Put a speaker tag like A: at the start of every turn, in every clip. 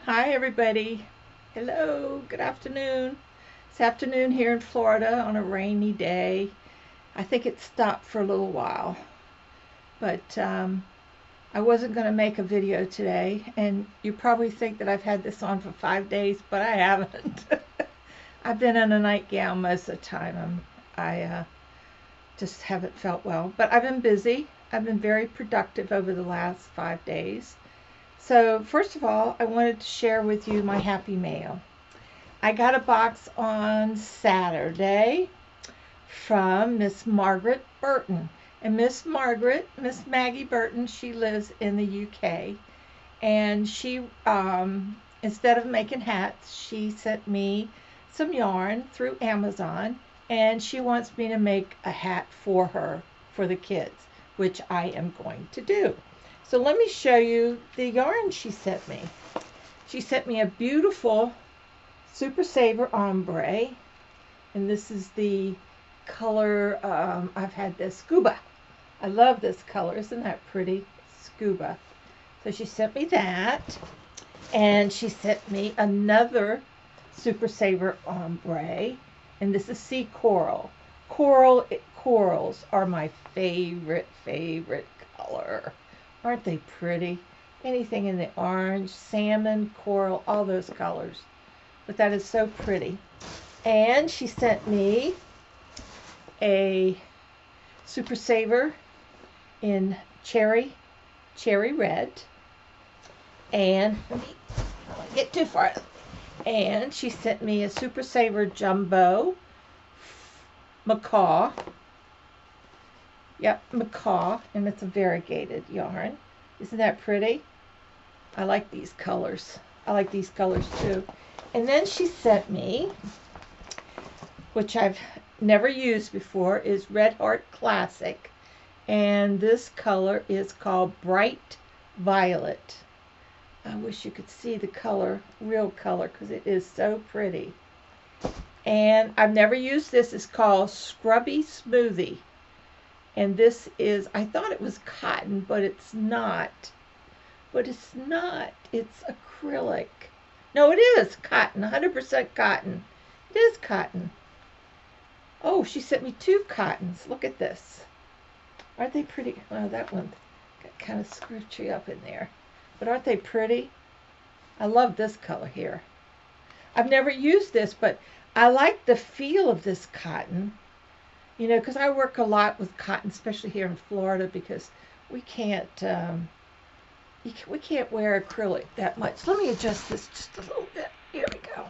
A: Hi everybody. Hello, good afternoon. It's afternoon here in Florida on a rainy day. I think it stopped for a little while, but I wasn't going to make a video today, and you probably think that I've had this on for 5 days, but I haven't. I've been in a nightgown most of the time. I just haven't felt well, but I've been busy. I've been very productive over the last 5 days. So first of all, I wanted to share with you my happy mail. I got a box on Saturday from Miss Margaret Burton. And Miss Maggie Burton, she lives in the UK. And she, instead of making hats, she sent me some yarn through Amazon. And she wants me to make a hat for her, for the kids, which I am going to do. So let me show you the yarn she sent me. She sent me a beautiful Super Saver ombre, and this is the color, I've had this scuba. I love this color. Isn't that pretty? Scuba. So she sent me that, and she sent me another Super Saver ombre, and this is sea coral. Corals are my favorite color. Aren't they pretty? Anything in the orange, salmon, coral, all those colors. But that is so pretty. And she sent me a Super Saver in cherry red. And let me not get too far. And she sent me a Super Saver Jumbo macaw. Yep, macaw, and it's a variegated yarn. Isn't that pretty? I like these colors. I like these colors too. And then she sent me, which I've never used before, is Red Heart Classic. And this color is called Bright Violet. I wish you could see the color, real color, because it is so pretty. And I've never used this. It's called Scrubby Smoothie. And this is, I thought it was cotton, but it's not. It's acrylic. No, it is cotton, 100% cotton. It is cotton. Oh, she sent me two cottons. Look at this. Aren't they pretty? Oh, that one got kind of scrunchy up in there. But aren't they pretty? I love this color here. I've never used this, but I like the feel of this cotton. You know, because I work a lot with cotton, especially here in Florida, because we can't wear acrylic that much. Let me adjust this just a little bit. Here we go.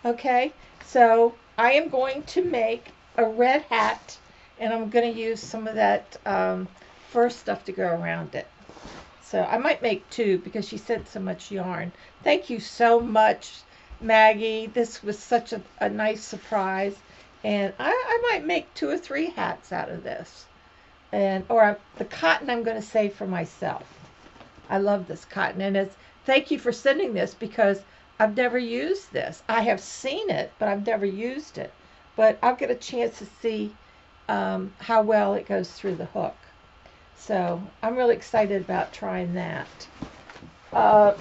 A: Okay, so I am going to make a red hat, and I'm going to use some of that fur stuff to go around it. So I might make two because she sent so much yarn. Thank you so much, Maggie. This was such a nice surprise. And I might make 2 or 3 hats out of this. Or the cotton I'm going to save for myself. I love this cotton. And thank you for sending this because I've never used this. I have seen it, but I've never used it. But I'll get a chance to see how well it goes through the hook. So I'm really excited about trying that. I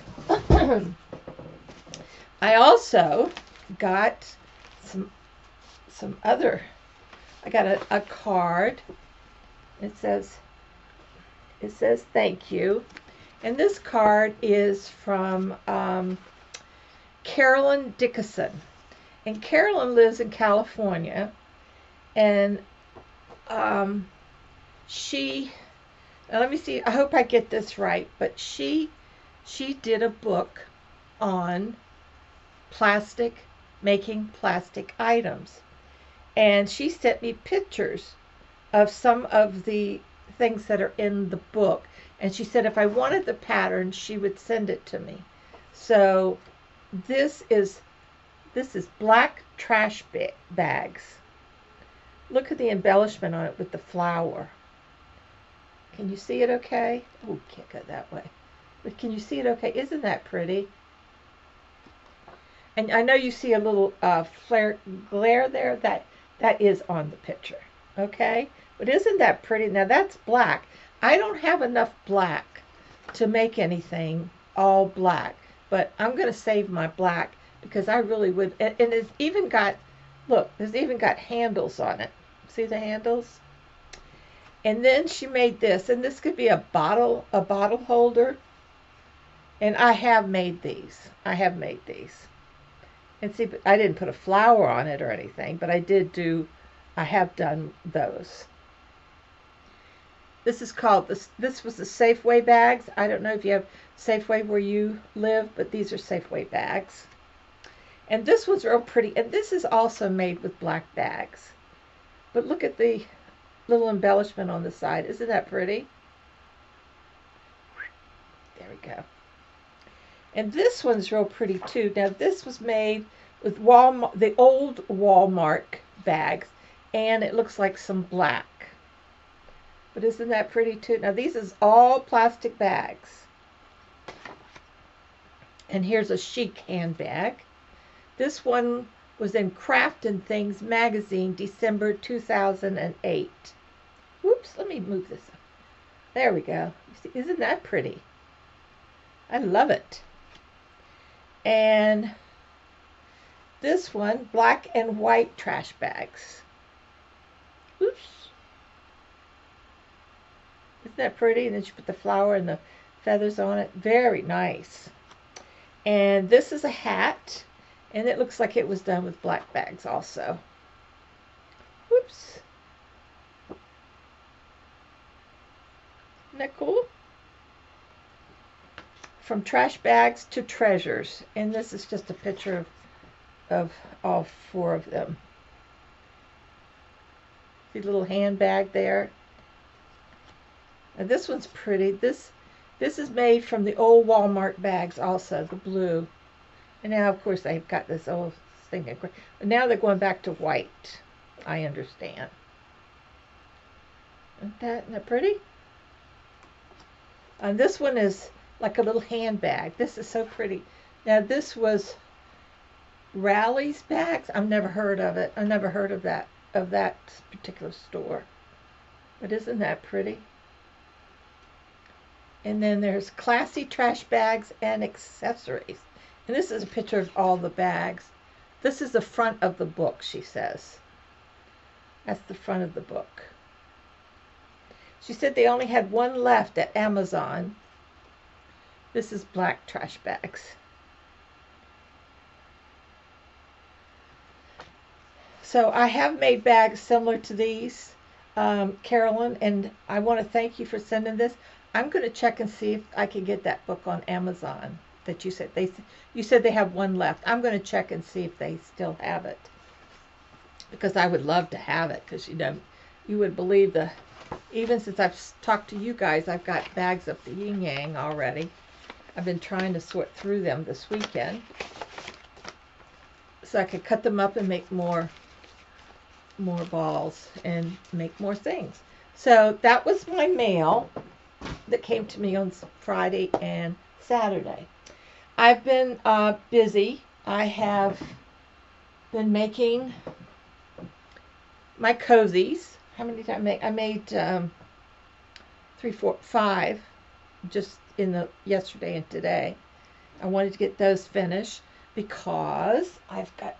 A: also got I got a card. It says thank you, and this card is from Carolyn Dickinson, and Carolyn lives in California, and she, now let me see, I hope I get this right, but she did a book on making plastic items. And she sent me pictures of some of the things that are in the book. And she said if I wanted the pattern, she would send it to me. So this is black trash bags. Look at the embellishment on it with the flower. Can you see it okay? Oh, can't go that way. But can you see it okay? Isn't that pretty? And I know you see a little glare there. That is on the picture, okay? But isn't that pretty? Now that's black. I don't have enough black to make anything all black. but I'm going to save my black because I really would. And it's even got, look, there's even got handles on it. See the handles? And then she made this, and this could be a bottle holder. And I have made these. I have made these. And see, I didn't put a flower on it or anything, but I have done those. This is called, this was the Safeway bags. I don't know if you have Safeway where you live, but these are Safeway bags. And this one's real pretty, and this is also made with black bags. But look at the little embellishment on the side. Isn't that pretty? There we go. And this one's real pretty too. Now this was made with the old Walmart bags, and it looks like some black. But isn't that pretty too? Now these is all plastic bags. And here's a chic handbag. This one was in Crafty Things magazine, December 2008. Whoops, let me move this up. There we go. You see, isn't that pretty? I love it. And this one, black and white trash bags. Oops. Isn't that pretty? And then she put the flower and the feathers on it. Very nice. And this is a hat. And it looks like it was done with black bags also. Whoops. Isn't that cool? From trash bags to treasures. And this is just a picture of all four of them. See the little handbag there? And this one's pretty. This is made from the old Walmart bags also, the blue. And now, of course, they've got this old thing. But now they're going back to white. I understand. Isn't that pretty? And this one is like a little handbag. This is so pretty. Now, this was Rally's bags. I've never heard of it. I've never heard of that particular store. But isn't that pretty? And then there's classy trash bags and accessories. And this is a picture of all the bags. This is the front of the book, she says. That's the front of the book. She said they only had one left at Amazon. This is black trash bags. So I have made bags similar to these, Carolyn, and I want to thank you for sending this. I'm going to check and see if I can get that book on Amazon that you said they have one left. I'm going to check and see if they still have it, because I would love to have it, because you would believe even since I've talked to you guys, I've got bags of the yin yang already. I've been trying to sort through them this weekend so I could cut them up and make more balls and make more things. So that was my mail that came to me on Friday and Saturday. I've been busy. I have been making my cozies. How many did I make? I made 3, 4, 5 just yesterday and today. I wanted to get those finished because I've got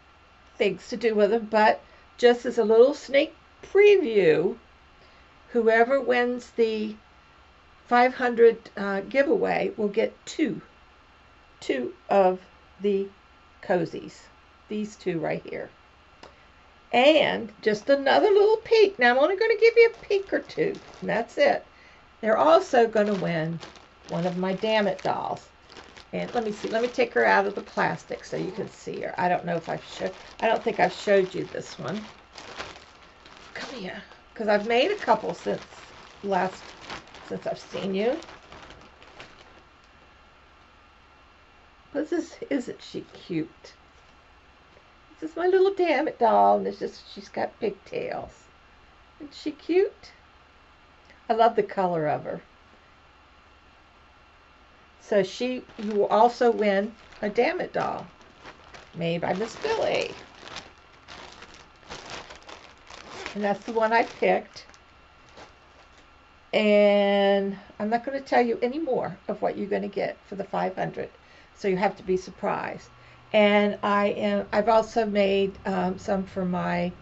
A: things to do with them. But just as a little sneak preview, whoever wins the 500 giveaway will get two of the cozies. These two right here. And just another little peek. Now I'm only going to give you a peek or two, and that's it. They're also going to win one of my Damn It dolls. And let me see. Let me take her out of the plastic so you can see her. I don't know if I don't think I've showed you this one. Come here, because I've made a couple since I've seen you. But isn't she cute? This is my little Damn It doll, and she's got pigtails. Isn't she cute? I love the color of her. So you will also win a Damn It doll made by Miss Billy. And that's the one I picked. And I'm not going to tell you any more of what you're going to get for the 500. so you have to be surprised. And I've also made some for my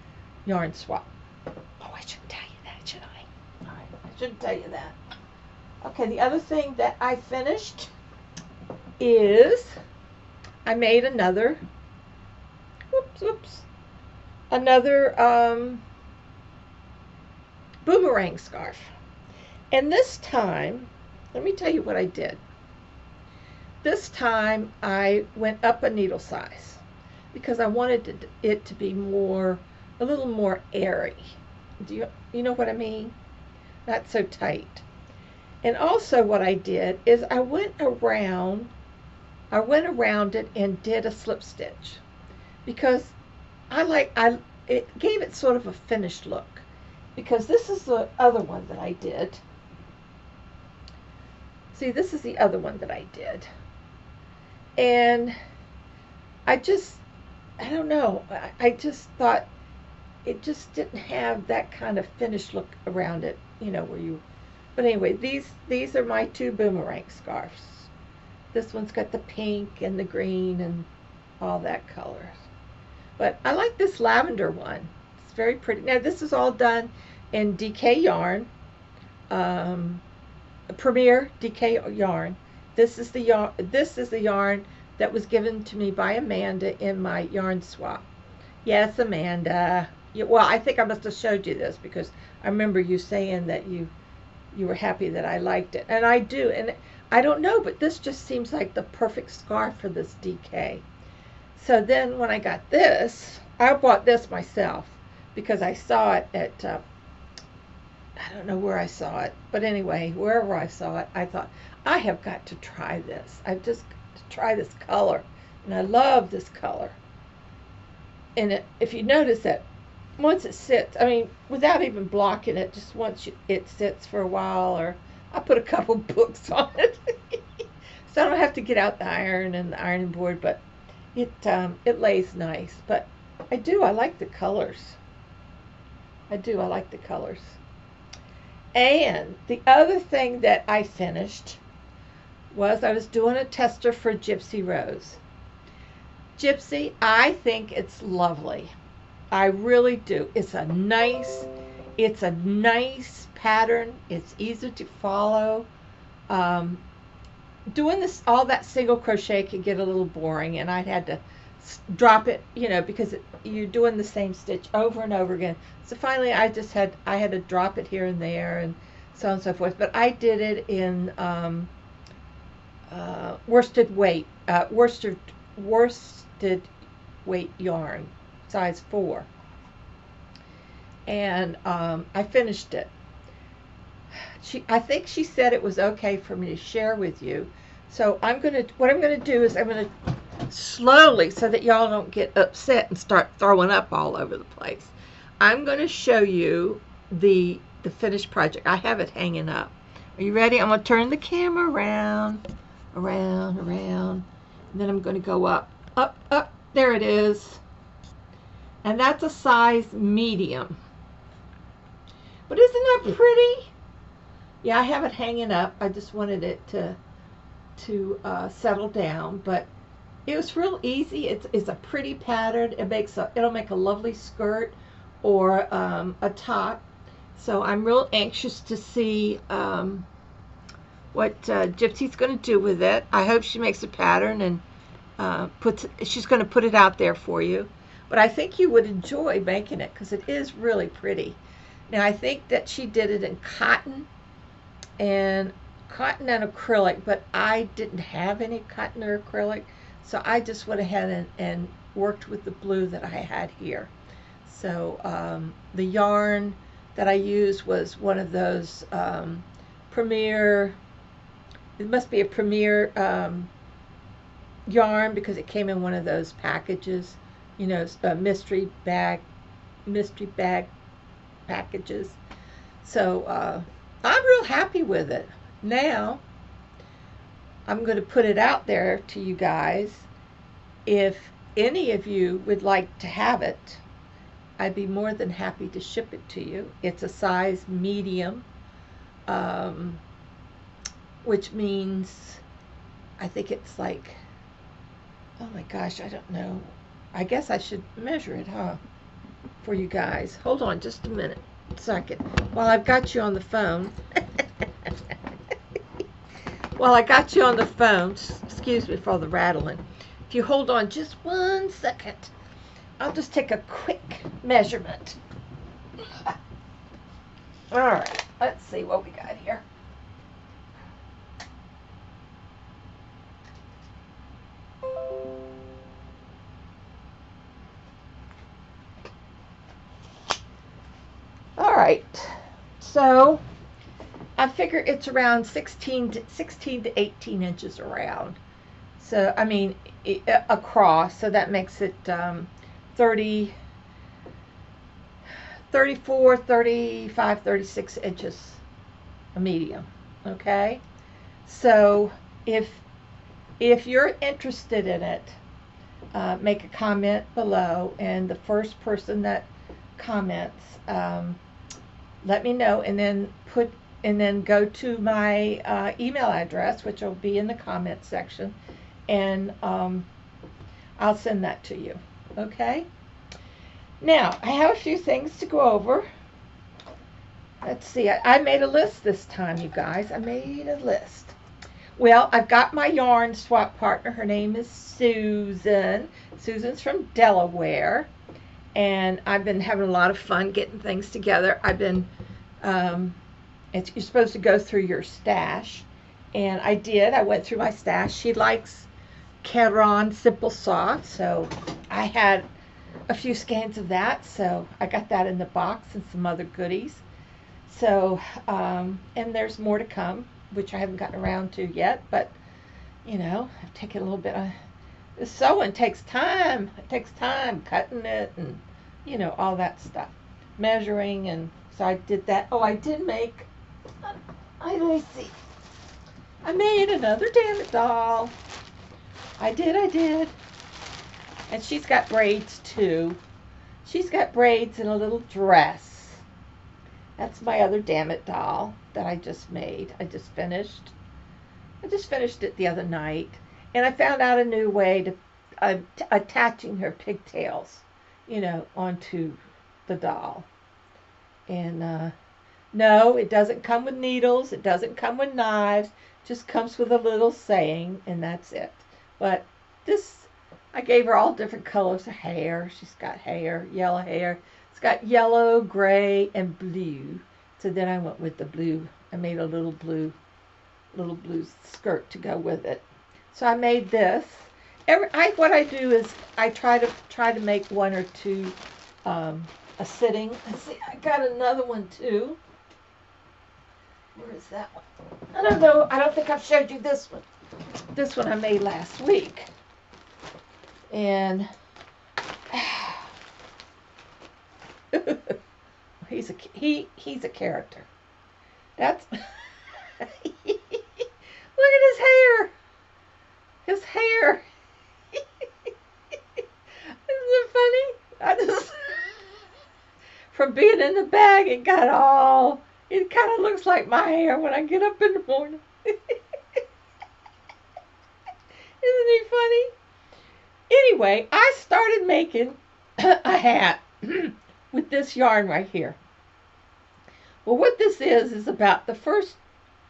A: yarn swap. Oh, I shouldn't tell you that, should I? All right, I shouldn't tell you that. Okay, the other thing that I finished is I made another, another boomerang scarf. And this time, let me tell you what I did. This time I went up a needle size because I wanted it to be a little more airy. You know what I mean? Not so tight. And also what I did is I went around it and did a slip stitch because it gave it sort of a finished look. Because this is the other one that I did. See, this is the other one that I did. And I don't know, I just thought it just didn't have that kind of finished look around it, but anyway, these are my two boomerang scarves. This one's got the pink and the green and all that colors. But I like this lavender one. It's very pretty. Now this is all done in DK yarn, Premier DK yarn. This is the yarn that was given to me by Amanda in my yarn swap. Yes, Amanda. Well, I think I must have showed you this because I remember you saying that you were happy that I liked it. And I do. And I don't know, but this just seems like the perfect scarf for this DK. So then when I got this, I bought this myself because I saw it at, I don't know where I saw it, but anyway, wherever I saw it, I thought, I have got to try this. I've just got to try this color. And I love this color. And if you notice that once it sits, I mean, without even blocking it, just once it sits for a while, or I put a couple books on it. So I don't have to get out the iron and the ironing board, but it lays nice. But I like the colors. I like the colors. And the other thing that I finished was I was doing a tester for Gypsy Rose. Gypsy, I think it's lovely. I really do. It's a nice pattern. It's easy to follow. Doing all that single crochet could get a little boring, and I'd had to drop it, because you're doing the same stitch over and over again. So finally, I had to drop it here and there, and so on and so forth. But I did it in worsted weight yarn, size 4, and I finished it. I think she said it was okay for me to share with you. So what I'm gonna do is I'm gonna slowly, so that y'all don't get upset and start throwing up all over the place, I'm gonna show you the finished project. I have it hanging up. Are you ready? I'm gonna turn the camera around, and then I'm gonna go up. There it is. And that's a size medium. But isn't that pretty? Yeah, I have it hanging up. I just wanted it to settle down, but it was real easy. It's a pretty pattern. It'll make a lovely skirt or a top. So I'm real anxious to see what Gypsy's going to do with it. I hope she makes a pattern and she's going to put it out there for you. But I think you would enjoy making it because it is really pretty. Now I think that she did it in cotton and acrylic, but I didn't have any cotton or acrylic, so I just went ahead and worked with the blue that I had here. So the yarn that I used was one of those Premier, it must be a Premier yarn because it came in one of those packages, mystery bag packages. So I'm real happy with it. Now I'm going to put it out there to you guys. If any of you would like to have it, I'd be more than happy to ship it to you. It's a size medium, which means I think it's like Oh my gosh, I don't know. I guess I should measure it, huh? For you guys. Hold on just a minute. Second. While I've got you on the phone. While I got you on the phone, excuse me for the rattling. If you hold on just 1 second, I'll just take a quick measurement. All right, let's see what we got here. All right, so I figure it's around 16 to 18 inches around. So, I mean, across, so that makes it 30, 34, 35, 36 inches, a medium, okay? So, if you're interested in it, make a comment below, and the first person that comments, let me know, and then go to my email address, which will be in the comment section, and I'll send that to you. Okay? Now, I have a few things to go over. Let's see. I made a list this time, you guys. I made a list. Well, I've got my yarn swap partner. Her name is Susan. Susan's from Delaware. And I've been having a lot of fun getting things together. I've been, you're supposed to go through your stash. And I did. I went through my stash. She likes Caron Simple Soft. So I had a few skeins of that. So I got that in the box and some other goodies. So, and there's more to come, which I haven't gotten around to yet. But, you know, I've taken a little bit of... The sewing takes time. It takes time cutting it and, you know, all that stuff. Measuring, and so I did that. Oh, I did make, let me see. I made another Damn It doll. I did. And she's got braids too. She's got braids and a little dress. That's my other Damn It doll that I just made. I just finished it the other night. And I found out a new way to attaching her pigtails, you know, onto the doll. And no, it doesn't come with needles. It doesn't come with knives. It just comes with a little saying, and that's it. But this, I gave her all different colors of hair. She's got hair, yellow hair. It's got yellow, gray, and blue. So then I went with the blue. I made a little blue skirt to go with it. So I made this. What I do is I try to make one or two a sitting. Let's see, I got another one too. Where is that one? I don't know. I don't think I've showed you this one. This one I made last week, and he's a character. That's look at his hair. His hair. Isn't it funny? I just, from being in the bag, it kind of looks like my hair when I get up in the morning. Isn't he funny? Anyway, I started making a hat with this yarn right here. Well, what this is about the first,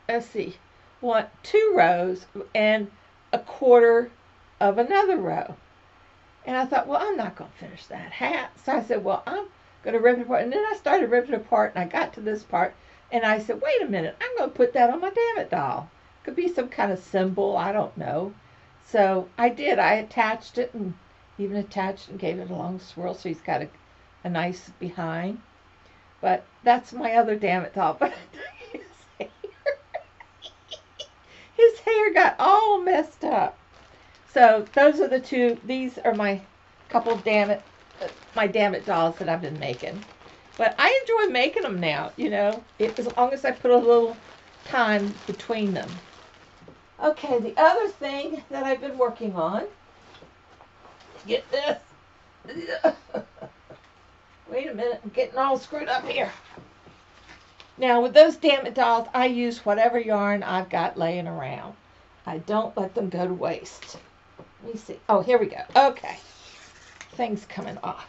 A: let's see, 2 rows and a quarter of another row. And I thought, well, I'm not going to finish that hat. So I said, well, I'm going to rip it apart. And then I started ripping it apart, and I got to this part, and I said, wait a minute, I'm going to put that on my Damn It doll. Could be some kind of symbol, I don't know. So I did. I attached it, and even attached and gave it a long swirl, so he's got a nice behind. But that's my other Damn It doll. But his hair got all messed up. So those are the two. These are my couple my Damn It dolls that I've been making. But I enjoy making them now, you know, as long as I put a little time between them. Okay, the other thing that I've been working on, get this. Wait a minute, I'm getting all screwed up here. Now, with those Damn It dolls, I use whatever yarn I've got laying around. I don't let them go to waste. Let me see. Oh, here we go. Okay. Things coming off.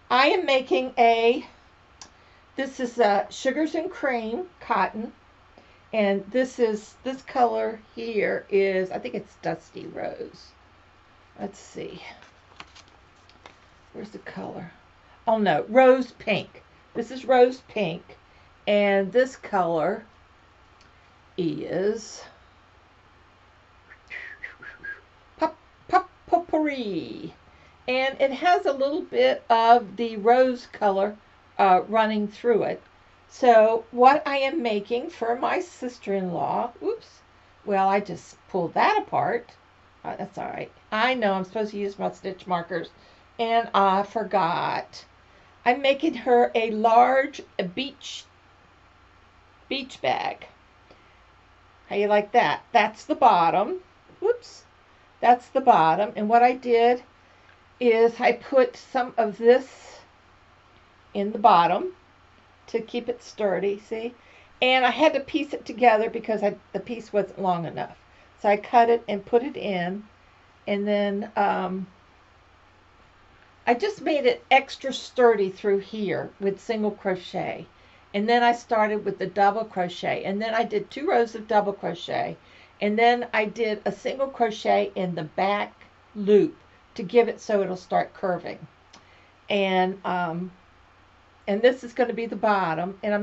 A: I am making this is Sugars and Cream cotton. And this color here is, I think it's Dusty Rose. Let's see. Where's the color? Oh no, Rose Pink. This is Rose Pink. And this color is Potpourri. And it has a little bit of the rose color running through it. So what I am making for my sister-in-law, oops, well, I just pulled that apart. That's all right. I know I'm supposed to use my stitch markers, and I forgot. I'm making her a large beach bag. How you like that? That's the bottom. Whoops. That's the bottom. And what I did is I put some of this in the bottom to keep it sturdy, see? And I had to piece it together because the piece wasn't long enough. So I cut it and put it in, and then I just made it extra sturdy through here with single crochet. And then I started with the double crochet, and then I did 2 rows of double crochet, and then I did a single crochet in the back loop to give it so it'll start curving. And this is going to be the bottom, and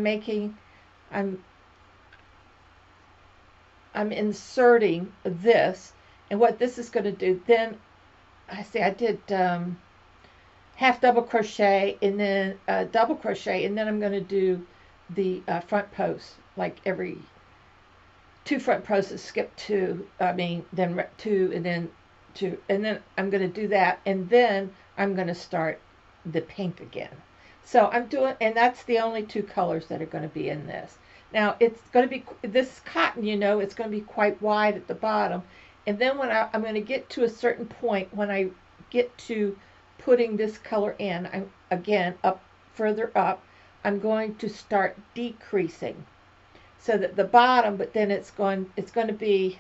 A: I'm inserting this, and what this is going to do, then I did half double crochet and then double crochet, and then I'm going to do the front post, like every 2 front posts, skip 2, then 2, and then 2, and then I'm going to do that, and then I'm going to start the pink again. So I'm doing, and that's the only 2 colors that are going to be in this. Now it's going to be, this cotton, it's going to be quite wide at the bottom, and then when I'm going to get to a certain point, when I get to putting this color in, I'm again further up, I'm going to start decreasing, so that the bottom, but then it's going to be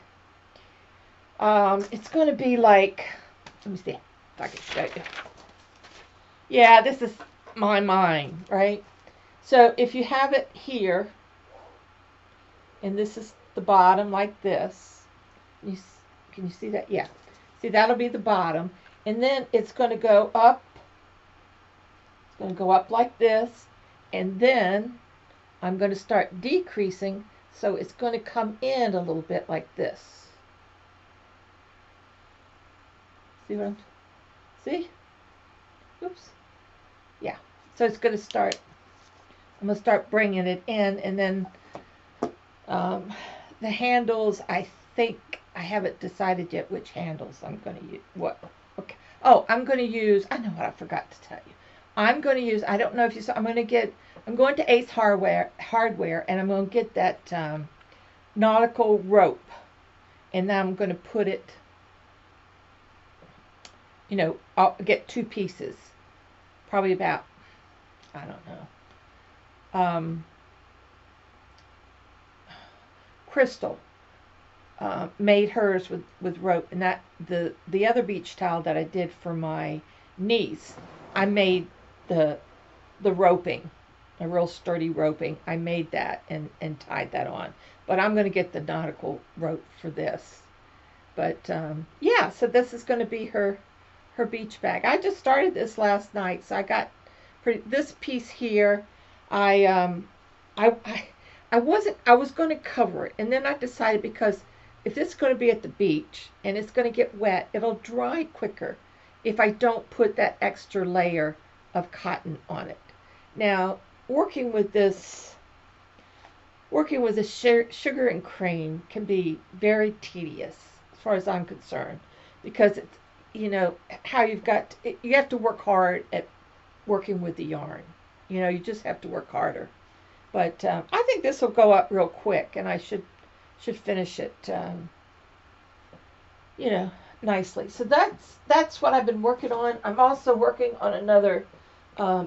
A: like, let me see if I can show you. Yeah, this is my mind, right? So if you have it here, and this is the bottom like this, can you see that? Yeah. See, that'll be the bottom, and then it's going to go up. It's going to go up like this, and then I'm going to start decreasing, so it's going to come in a little bit like this. See? Oops. Yeah. So it's going to start, I'm going to start bringing it in, and then the handles, I think, I haven't decided yet which handles I'm going to use. What? Okay. Oh, I'm going to use, I know what I forgot to tell you. I'm going to use, I don't know if you saw, I'm going to Ace Hardware, and I'm going to get that nautical rope, and now I'm going to put it, I'll get 2 pieces, probably about, I don't know, Crystal made hers with rope, and that the other beach towel that I did for my niece, I made the roping, a real sturdy roping. I made that and tied that on, but I'm going to get the nautical rope for this. But yeah, so this is going to be her beach bag. I just started this last night, so I got this piece here. I was going to cover it, and then I decided, because if it's going to be at the beach and it's going to get wet, it'll dry quicker if I don't put that extra layer of cotton on it. Now, working with the sugar and cream can be very tedious as far as I'm concerned, because it's, how you have to work hard at working with the yarn. You just have to work harder. But I think this will go up real quick, and I should finish it, nicely. So that's what I've been working on. I'm also working on another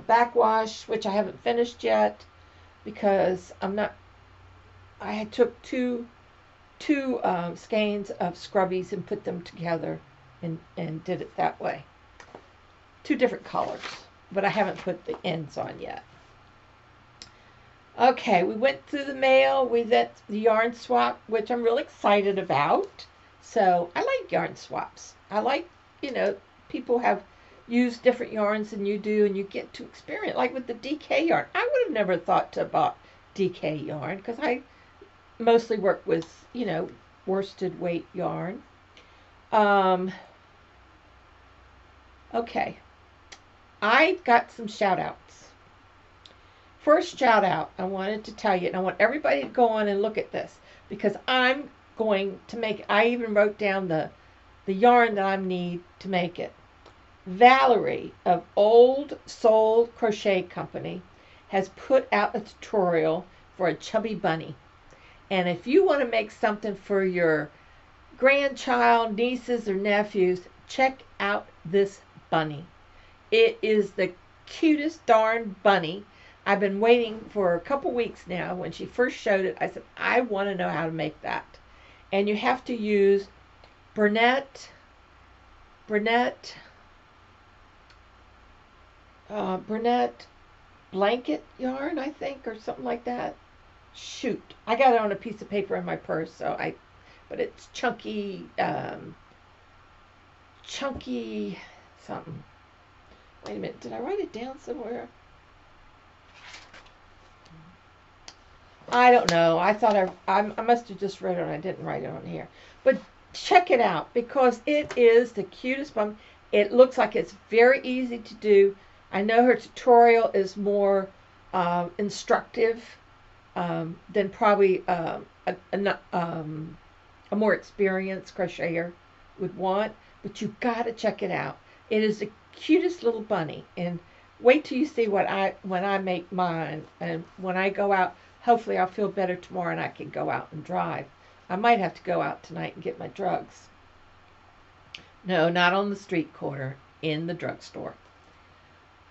A: backwash, which I haven't finished yet, because I had took two skeins of scrubbies and put them together and did it that way. 2 different colors, but I haven't put the ends on yet. Okay, we went through the mail. We did the yarn swap, which I'm really excited about. So I like yarn swaps. I like, people have used different yarns than you do, and you get to experience. Like with the DK yarn, I would have never thought to bought DK yarn because I mostly work with, worsted weight yarn. Okay, I got some shout outs. First shout out, I wanted to tell you, and I want everybody to go on and look at this because I'm going to make it. I even wrote down the yarn that I need to make it. Valerie of Old Soul Crochet Company has put out a tutorial for a chubby bunny. And if you want to make something for your grandchild, nieces, or nephews, check out this bunny. It is the cutest darn bunny. I've been waiting for a couple weeks now. When she first showed it, I said, I want to know how to make that. And you have to use Bernette blanket yarn, I think, or something like that. Shoot, I got it on a piece of paper in my purse, but it's chunky something. Wait a minute, did I write it down somewhere? I don't know. I thought I must have just read it and I didn't write it on here. But check it out because it is the cutest bum. It looks like it's very easy to do. I know her tutorial is more instructive than probably a more experienced crocheter would want, but you got to check it out. It is the cutest little bunny, and wait till you see when I make mine, and when I go out. Hopefully I'll feel better tomorrow and I can go out and drive. I might have to go out tonight and get my drugs. No, not on the street corner, in the drugstore.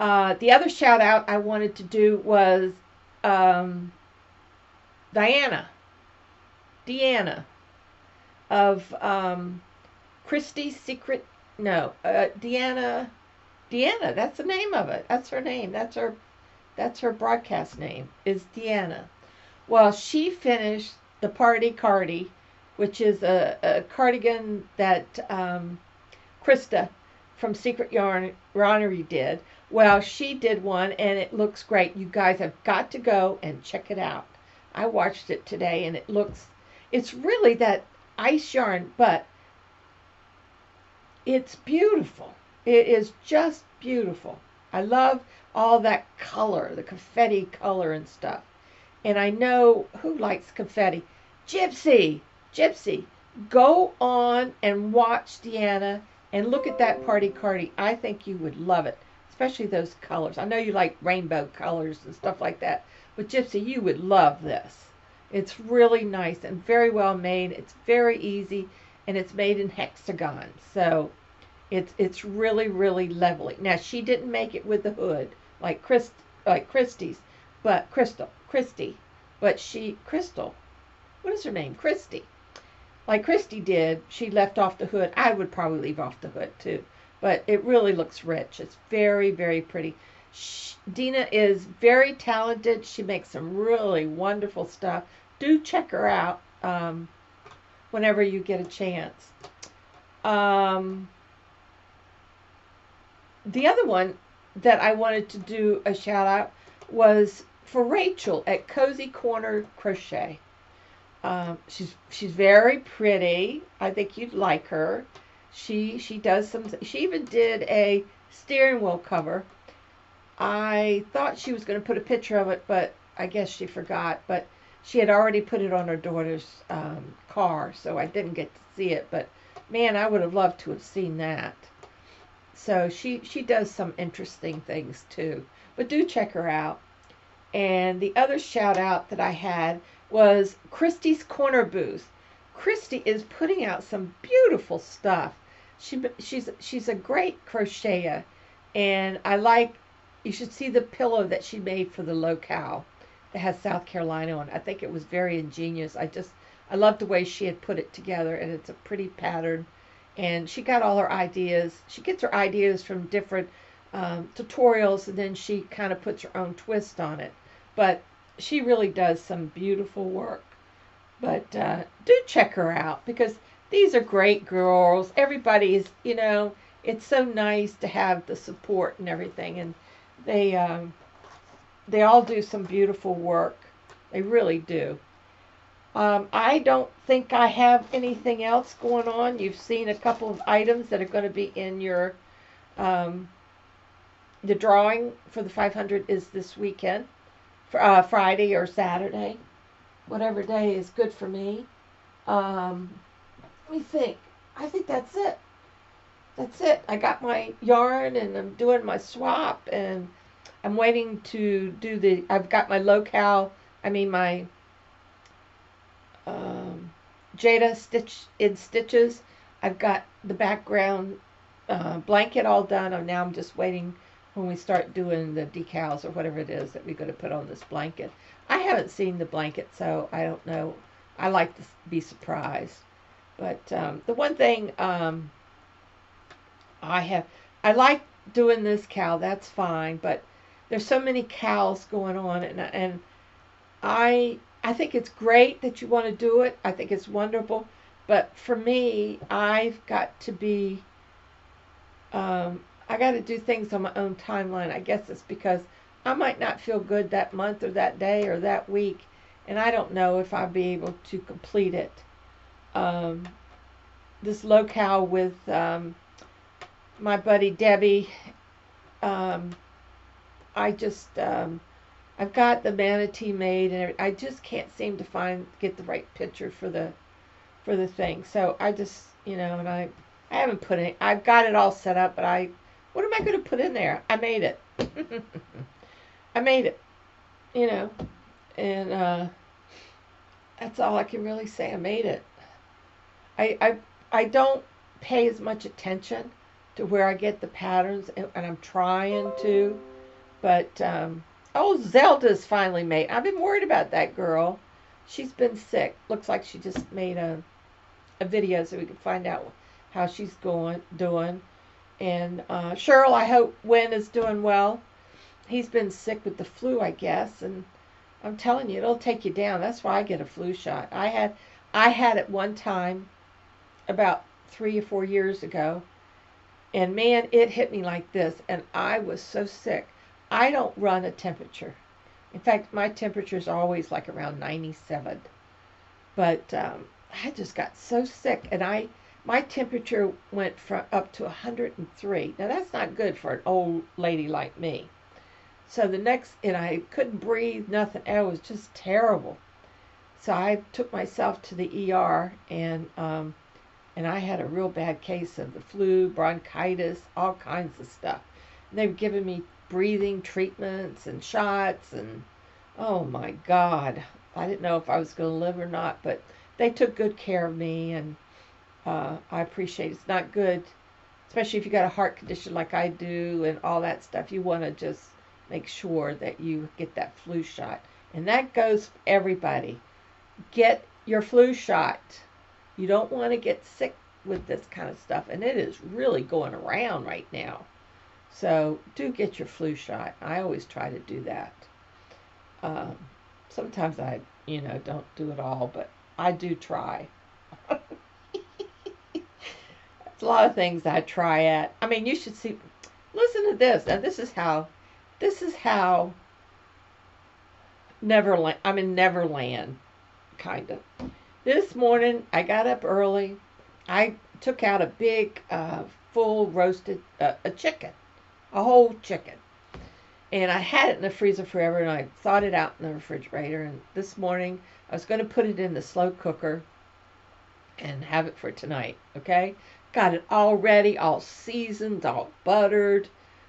A: The other shout out I wanted to do was Deanna of Christie's Secret. No, Deanna, that's the name of it. That's her name. That's her broadcast name, is Deanna. Well, she finished the Party Cardi, which is a cardigan that Krista from Secret Yarnery did. Well, she did one, and it looks great. You guys have got to go and check it out. I watched it today, and it's really that ice yarn, but it's beautiful. It is just beautiful. I love all that color, the confetti color and stuff. And I know who likes confetti. Gypsy, go on and watch Deanna and look at that Party Cardi. I think you would love it, especially those colors. I know you like rainbow colors and stuff like that, but Gypsy, you would love this. It's really nice and very well made. It's very easy, and it's made in hexagons. So it's really, really lovely. Now, she didn't make it with the hood like Christy, but Crystal, what is her name? Christy. Like Christy did, she left off the hood. I would probably leave off the hood too, but it really looks rich. It's very, very pretty. Dina is very talented. She makes some really wonderful stuff. Do check her out whenever you get a chance. The other one that I wanted to do a shout out was for Rachel at Cozy Corner Crochet. She's very pretty. I think you'd like her. She does some. She even did a steering wheel cover. I thought she was going to put a picture of it, but I guess she forgot. But she had already put it on her daughter's car, so I didn't get to see it. But man, I would have loved to have seen that. So she does some interesting things too. But do check her out. And the other shout out that I had was Christy's Corner Booth. Christy is putting out some beautiful stuff. She's a great crocheter, and you should see the pillow that she made for the locale that has South Carolina on. I think it was very ingenious. I love the way she had put it together, and it's a pretty pattern, and she got all her ideas. She gets her ideas from different tutorials, and then she kind of puts her own twist on it. But she really does some beautiful work. But do check her out, because these are great girls. Everybody's, it's so nice to have the support and everything. And they all do some beautiful work. They really do. I don't think I have anything else going on. You've seen a couple of items that are going to be in your, the drawing for the 500 is this weekend, Friday or Saturday, whatever day is good for me. Let me think. I think that's it. That's it. I got my yarn and I'm doing my swap, and I'm waiting to do I've got my my Jada stitches. I've got the background blanket all done. Now I'm just waiting when we start doing the decals or whatever it is that we're going to put on this blanket. I haven't seen the blanket, so I don't know. I like to be surprised. But the one thing I like doing this cowl. That's fine, but there's so many cowls going on, and I think it's great that you want to do it. I think it's wonderful. But for me, I've got to be, I got to do things on my own timeline. I guess it's because I might not feel good that month or that day or that week, and I don't know if I'll be able to complete it. This locale with my buddy Debbie, I just, I've got the manatee made, and I just can't seem to get the right picture for the thing. So I just, and I haven't put it. I've got it all set up, but what am I going to put in there? I made it. I made it, and that's all I can really say. I made it. I don't pay as much attention to where I get the patterns, and I'm trying to, but Zelda's finally made. I've been worried about that girl. She's been sick. Looks like she just made a video so we can find out how she's doing. And Cheryl, I hope Wynn is doing well. He's been sick with the flu, I guess, and I'm telling you, it'll take you down. That's why I get a flu shot. I had it one time about 3 or 4 years ago, and man, it hit me like this, and I was so sick. I don't run a temperature. In fact, my temperature is always like around 97. But I just got so sick, and my temperature went up to 103. Now that's not good for an old lady like me. So and I couldn't breathe, nothing. It was just terrible. So I took myself to the ER, and I had a real bad case of the flu, bronchitis, all kinds of stuff. And they were giving me breathing treatments and shots, and oh my God, I didn't know if I was going to live or not, but they took good care of me, and I appreciate it. It's not good, especially if you got a heart condition like I do and all that stuff. You want to just make sure that you get that flu shot, and that goes for everybody. Get your flu shot. You don't want to get sick with this kind of stuff, and it is really going around right now. So do get your flu shot. I always try to do that. Sometimes I, don't do it all, but I do try. It's a lot of things I try at. I mean, you should see. Listen to this. Now, this is how Neverland. I'm in Neverland, kind of. This morning, I got up early. I took out a big, full roasted a chicken, a whole chicken. And I had it in the freezer forever, and I thawed it out in the refrigerator. And this morning, I was going to put it in the slow cooker and have it for tonight, okay? Got it all ready, all seasoned, all buttered.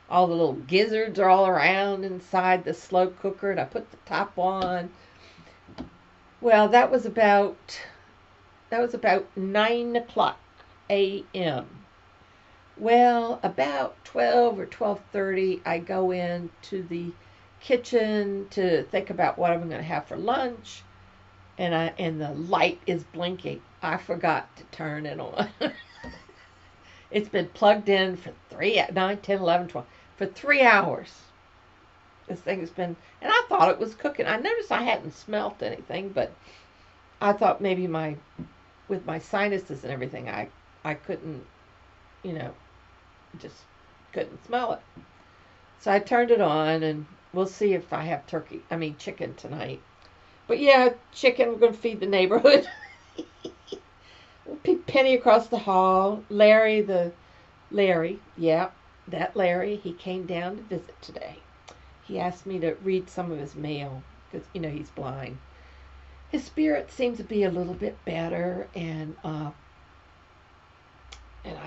A: All the little gizzards are all around inside the slow cooker, and I put the top on. Well, that was about 9 o'clock a.m. Well, about 12 or 12:30, I go into the kitchen to think about what I'm going to have for lunch, and the light is blinking. I forgot to turn it on. It's been plugged in for 9, 10, 11, 12, for 3 hours. This thing has been, and I thought it was cooking. I noticed I hadn't smelt anything, but I thought maybe with my sinuses and everything, I couldn't, you know, just couldn't smell it. So I turned it on, and we'll see if I have chicken tonight. But yeah, chicken, we're going to feed the neighborhood. Penny across the hall. Larry, yeah, that Larry, he came down to visit today. He asked me to read some of his mail because, he's blind. His spirit seems to be a little bit better, and I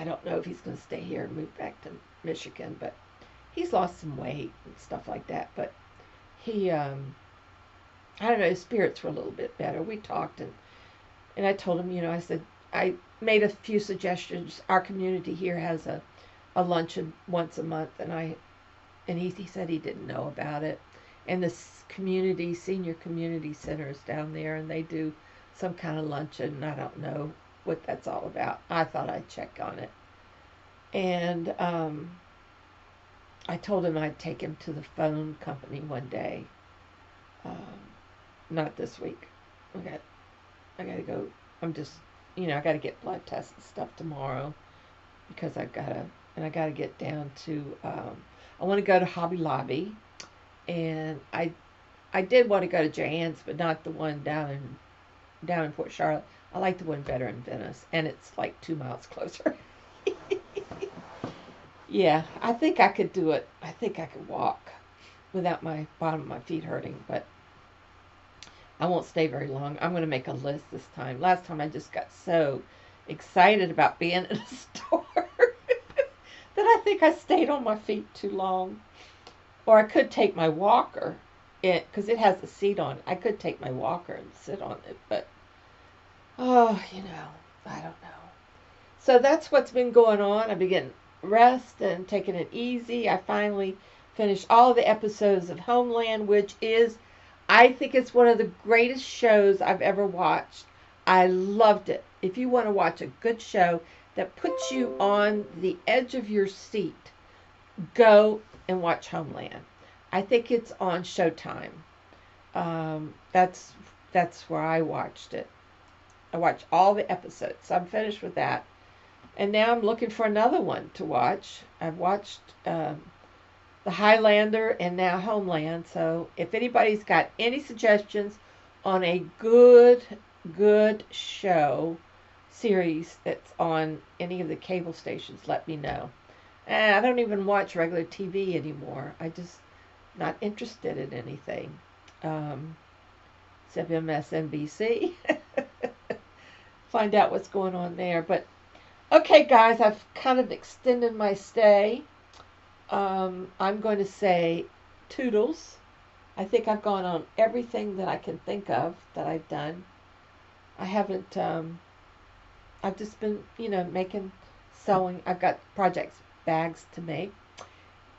A: don't know if he's going to stay here and move back to Michigan, but he's lost some weight and stuff like that. But he, I don't know, his spirits were a little bit better. We talked, and I told him, I said, I made a few suggestions. Our community here has a luncheon once a month, and he said he didn't know about it. And the senior community center is down there, and they do some kind of luncheon. I don't know what that's all about. I thought I'd check on it. And I told him I'd take him to the phone company one day. Not this week. I got to go. I got to get blood tests and stuff tomorrow because I got to get down to, I want to go to Hobby Lobby, and I did want to go to Joann's, but not the one down in Port Charlotte. I like the one better in Venice, and it's like 2 miles closer. Yeah, I think I could do it. I think I could walk without my bottom of my feet hurting, but I won't stay very long. I'm going to make a list this time. Last time I just got so excited about being in a store that I think I stayed on my feet too long. Or I could take my walker, because it has a seat on it. I could take my walker and sit on it, but, I don't know. So that's what's been going on. I've been getting rest and taking it easy. I finally finished all of the episodes of Homeland, which is, I think it's one of the greatest shows I've ever watched. I loved it. If you want to watch a good show that puts you on the edge of your seat, go and watch Homeland. I think it's on Showtime. That's where I watched it. I watched all the episodes. So I'm finished with that. And now I'm looking for another one to watch. I've watched The Highlander and now Homeland. So if anybody's got any suggestions on a good show series that's on any of the cable stations, let me know. I don't even watch regular TV anymore. I just not interested in anything. Except MSNBC. Find out what's going on there. But okay, guys, I've kind of extended my stay. I'm going to say toodles. I think I've gone on everything that I can think of that I've done. I haven't, I've just been, sewing. I've got bags to make.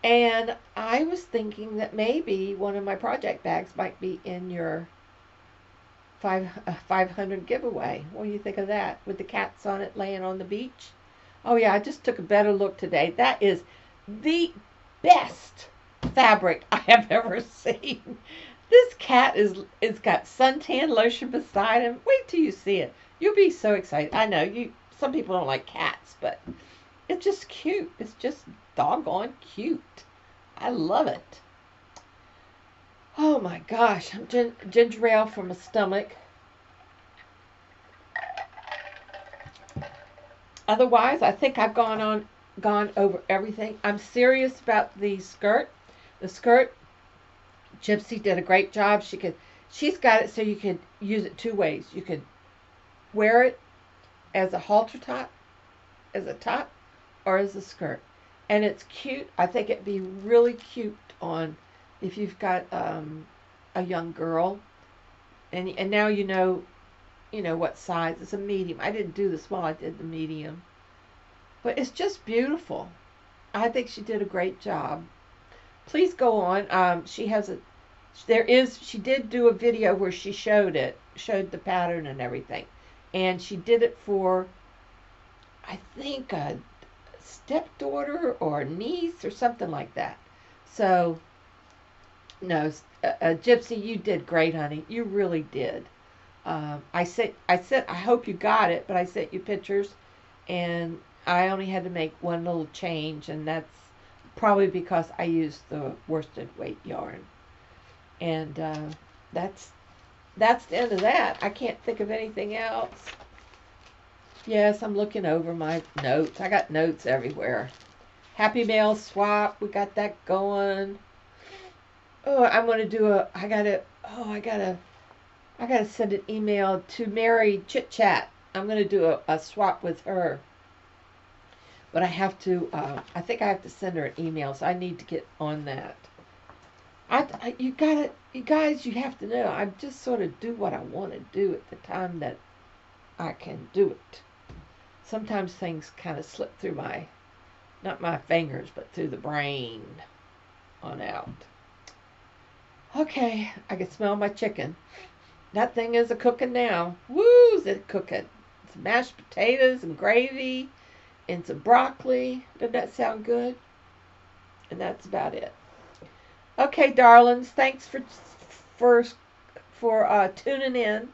A: And I was thinking that maybe one of my project bags might be in your 500 giveaway. What do you think of that? With the cats on it laying on the beach? Oh yeah, I just took a better look today. That is the best fabric I have ever seen. This cat is got suntan lotion beside him. Wait till you see it. You'll be so excited. I know some people don't like cats, but it's just cute. It's just doggone cute. I love it. Oh my gosh, I'm ginger ale for my stomach. Otherwise, I think I've gone over everything. I'm serious about the skirt. The skirt, Gypsy did a great job. She's got it so you could use it two ways. You could wear it as a halter top, as a top, or as a skirt. And it's cute. I think it'd be really cute on if you've got a young girl. And now you know what size. It's a medium. I didn't do the small. I did the medium. But it's just beautiful. I think she did a great job. Please go on. She did do a video where she showed the pattern and everything. And she did it for, I think, stepdaughter or niece or something like that. So, no, Gypsy, you did great, honey. You really did. I hope you got it, but I sent you pictures, and I only had to make one little change, and that's probably because I used the worsted weight yarn. And that's that's the end of that. I can't think of anything else. Yes, I'm looking over my notes. I got notes everywhere. Happy Mail swap. We got that going. Oh, I'm gonna do a. I gotta send an email to Mary Chit Chat. I'm gonna do a swap with her. But I have to. I think I have to send her an email, so I need to get on that. You gotta, you guys, you have to know. I just sort of do what I want to do at the time that I can do it. Sometimes things kind of slip through not my fingers, but through the brain on out. Okay, I can smell my chicken. That thing is a cooking now. Woo, is it cooking? It's mashed potatoes and gravy and some broccoli. Doesn't that sound good? And that's about it. Okay, darlings, thanks for tuning in.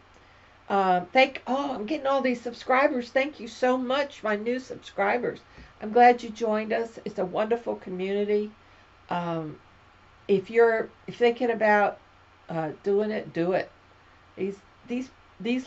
A: I'm getting all these subscribers. Thank you so much, my new subscribers. I'm glad you joined us. It's a wonderful community. If you're thinking about doing it, do it. These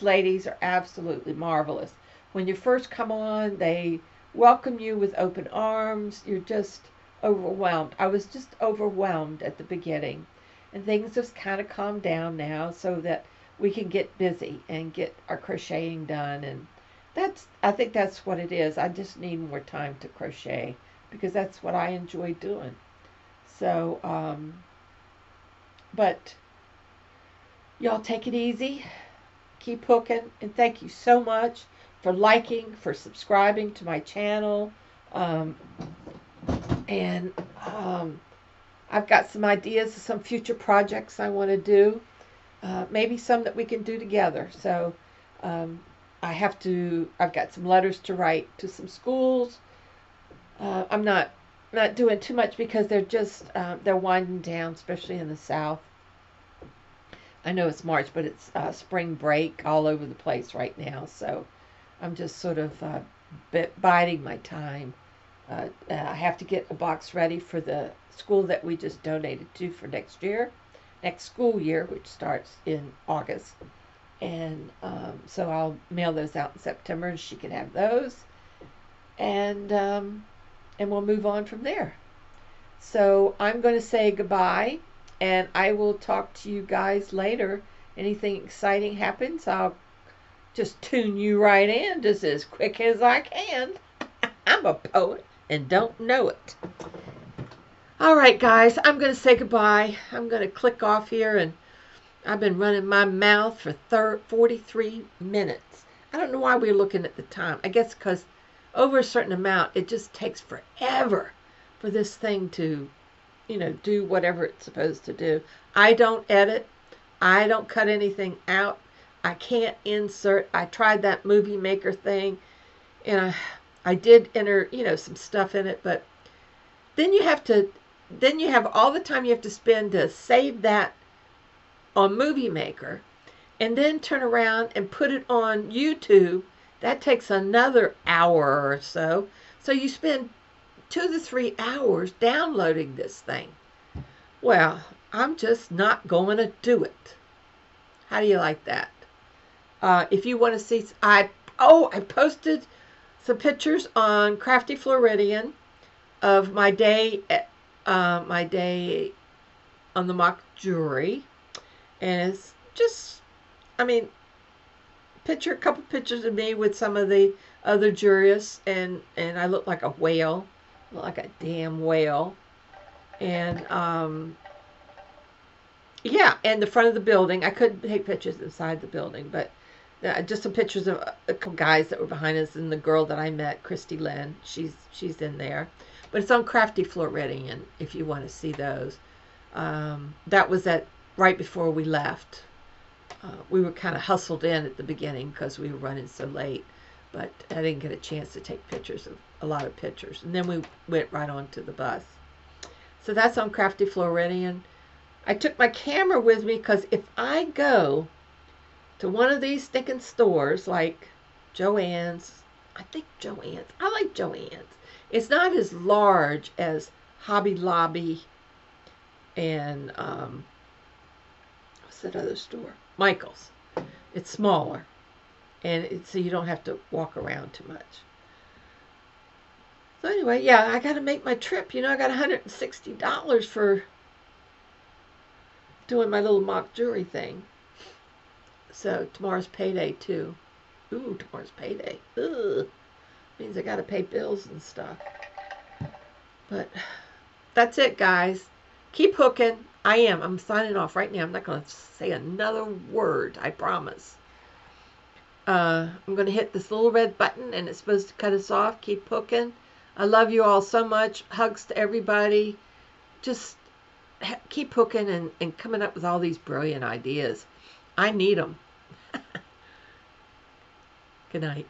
A: ladies are absolutely marvelous. When you first come on, they welcome you with open arms. You're just overwhelmed. I was just overwhelmed at the beginning, and things just kind of calmed down now so that we can get busy and get our crocheting done. And I think that's what it is. I just need more time to crochet because that's what I enjoy doing. So, but y'all take it easy, keep hooking, and thank you so much for liking, for subscribing to my channel. And I've got some ideas of some future projects I want to do. Maybe some that we can do together. So I've got some letters to write to some schools. I'm not doing too much because they're winding down, especially in the South. I know it's March, but it's spring break all over the place right now. So I'm just sort of biding my time. I have to get a box ready for the school that we just donated to for next school year, which starts in August. And so I'll mail those out in September, and she can have those. And we'll move on from there. So I'm going to say goodbye, and I will talk to you guys later. Anything exciting happens, I'll just tune you right in just as quick as I can. I'm a poet and don't know it. All right, guys, I'm going to say goodbye. I'm going to click off here, and I've been running my mouth for 43 minutes. I don't know why we're looking at the time. I guess because over a certain amount, it just takes forever for this thing to, do whatever it's supposed to do. I don't edit. I don't cut anything out. I can't insert. I tried that movie maker thing, and I did enter, some stuff in it, but then you have all the time you have to spend to save that on Movie Maker, and then turn around and put it on YouTube. That takes another hour or so. So you spend 2 to 3 hours downloading this thing. Well, I'm just not going to do it. How do you like that? If you want to see, I posted some pictures on Crafty Floridian of my day on the mock jewelry, and it's just, a couple pictures of me with some of the other jurists, and I look like a whale, like a damn whale, and yeah, and the front of the building. I couldn't take pictures inside the building, but just some pictures of a couple guys that were behind us, and the girl that I met, Christy Lynn, she's in there. But it's on Crafty Floridian if you want to see those. That was right before we left. We were kind of hustled in at the beginning because we were running so late. but I didn't get a chance to take pictures of a lot of pictures. And then we went right on to the bus. So that's on Crafty Floridian. I took my camera with me because if I go to one of these stinking stores like Joann's, I think Joann's, I like Joann's. It's not as large as Hobby Lobby and what's that other store? Michael's. It's smaller, and so you don't have to walk around too much. So anyway, yeah, I got to make my trip. You know, I got $160 for doing my little mock jewelry thing. So tomorrow's payday too. Ooh, tomorrow's payday. Ugh. Means I got to pay bills and stuff. But that's it, guys. Keep hooking. I am. I'm signing off right now. I'm not going to say another word. I promise. I'm going to hit this little red button, and it's supposed to cut us off. Keep hooking. I love you all so much. Hugs to everybody. Just keep hooking and coming up with all these brilliant ideas. I need them. Good night.